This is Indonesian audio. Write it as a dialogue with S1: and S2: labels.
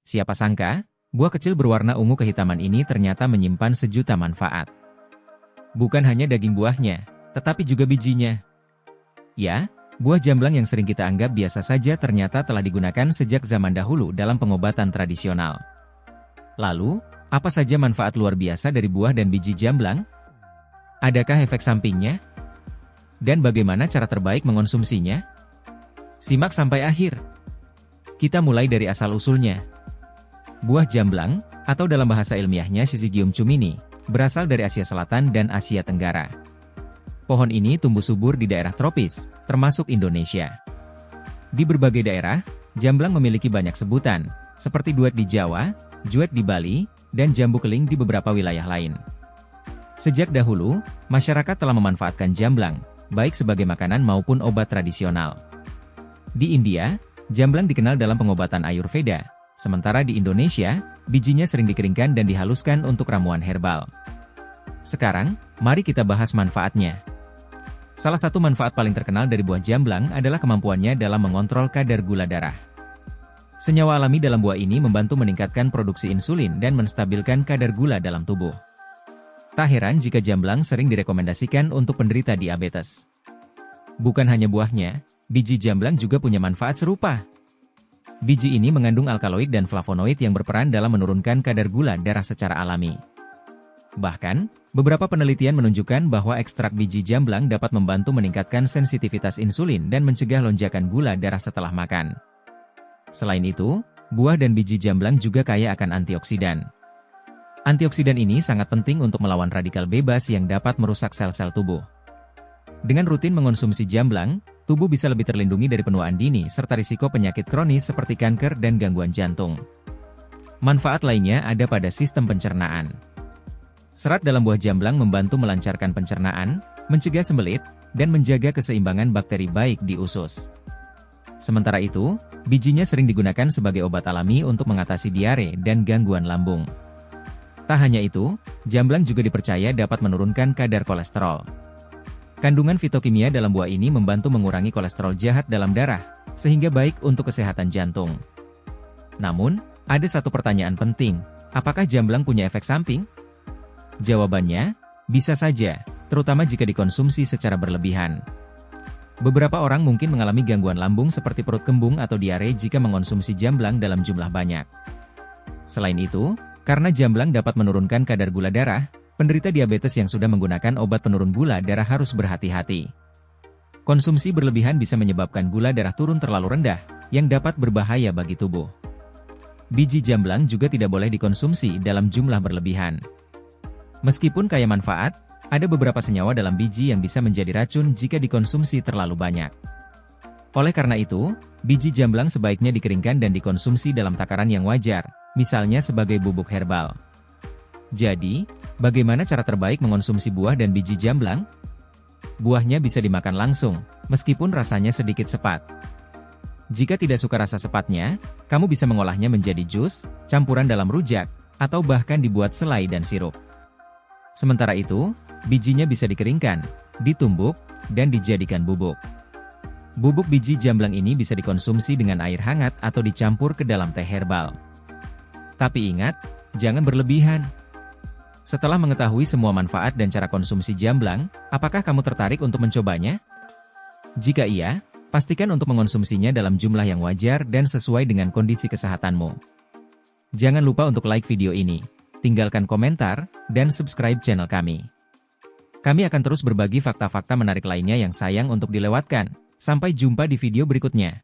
S1: Siapa sangka, buah kecil berwarna ungu kehitaman ini ternyata menyimpan sejuta manfaat. Bukan hanya daging buahnya, tetapi juga bijinya. Ya, buah jamblang yang sering kita anggap biasa saja ternyata telah digunakan sejak zaman dahulu dalam pengobatan tradisional. Lalu, apa saja manfaat luar biasa dari buah dan biji jamblang? Adakah efek sampingnya? Dan bagaimana cara terbaik mengonsumsinya? Simak sampai akhir. Kita mulai dari asal-usulnya. Buah jamblang, atau dalam bahasa ilmiahnya Syzygium cumini, berasal dari Asia Selatan dan Asia Tenggara. Pohon ini tumbuh subur di daerah tropis, termasuk Indonesia. Di berbagai daerah, jamblang memiliki banyak sebutan, seperti duet di Jawa, juet di Bali, dan jambu keling di beberapa wilayah lain. Sejak dahulu, masyarakat telah memanfaatkan jamblang, baik sebagai makanan maupun obat tradisional. Di India, jamblang dikenal dalam pengobatan Ayurveda, sementara di Indonesia, bijinya sering dikeringkan dan dihaluskan untuk ramuan herbal. Sekarang, mari kita bahas manfaatnya. Salah satu manfaat paling terkenal dari buah jamblang adalah kemampuannya dalam mengontrol kadar gula darah. Senyawa alami dalam buah ini membantu meningkatkan produksi insulin dan menstabilkan kadar gula dalam tubuh. Tak heran jika jamblang sering direkomendasikan untuk penderita diabetes. Bukan hanya buahnya, biji jamblang juga punya manfaat serupa. Biji ini mengandung alkaloid dan flavonoid yang berperan dalam menurunkan kadar gula darah secara alami. Bahkan, beberapa penelitian menunjukkan bahwa ekstrak biji jamblang dapat membantu meningkatkan sensitivitas insulin dan mencegah lonjakan gula darah setelah makan. Selain itu, buah dan biji jamblang juga kaya akan antioksidan. Antioksidan ini sangat penting untuk melawan radikal bebas yang dapat merusak sel-sel tubuh. Dengan rutin mengonsumsi jamblang, tubuh bisa lebih terlindungi dari penuaan dini serta risiko penyakit kronis seperti kanker dan gangguan jantung. Manfaat lainnya ada pada sistem pencernaan. Serat dalam buah jamblang membantu melancarkan pencernaan, mencegah sembelit, dan menjaga keseimbangan bakteri baik di usus. Sementara itu, bijinya sering digunakan sebagai obat alami untuk mengatasi diare dan gangguan lambung. Tak hanya itu, jamblang juga dipercaya dapat menurunkan kadar kolesterol. Kandungan fitokimia dalam buah ini membantu mengurangi kolesterol jahat dalam darah, sehingga baik untuk kesehatan jantung. Namun, ada satu pertanyaan penting, apakah jamblang punya efek samping? Jawabannya, bisa saja, terutama jika dikonsumsi secara berlebihan. Beberapa orang mungkin mengalami gangguan lambung seperti perut kembung atau diare jika mengonsumsi jamblang dalam jumlah banyak. Selain itu, karena jamblang dapat menurunkan kadar gula darah, penderita diabetes yang sudah menggunakan obat penurun gula darah harus berhati-hati. Konsumsi berlebihan bisa menyebabkan gula darah turun terlalu rendah, yang dapat berbahaya bagi tubuh. Biji jamblang juga tidak boleh dikonsumsi dalam jumlah berlebihan. Meskipun kaya manfaat, ada beberapa senyawa dalam biji yang bisa menjadi racun jika dikonsumsi terlalu banyak. Oleh karena itu, biji jamblang sebaiknya dikeringkan dan dikonsumsi dalam takaran yang wajar, misalnya sebagai bubuk herbal. Jadi, bagaimana cara terbaik mengonsumsi buah dan biji jamblang? Buahnya bisa dimakan langsung, meskipun rasanya sedikit sepat. Jika tidak suka rasa sepatnya, kamu bisa mengolahnya menjadi jus, campuran dalam rujak, atau bahkan dibuat selai dan sirup. Sementara itu, bijinya bisa dikeringkan, ditumbuk, dan dijadikan bubuk. Bubuk biji jamblang ini bisa dikonsumsi dengan air hangat atau dicampur ke dalam teh herbal. Tapi ingat, jangan berlebihan. Setelah mengetahui semua manfaat dan cara konsumsi jamblang, apakah kamu tertarik untuk mencobanya? Jika iya, pastikan untuk mengonsumsinya dalam jumlah yang wajar dan sesuai dengan kondisi kesehatanmu. Jangan lupa untuk like video ini, tinggalkan komentar, dan subscribe channel kami. Kami akan terus berbagi fakta-fakta menarik lainnya yang sayang untuk dilewatkan. Sampai jumpa di video berikutnya.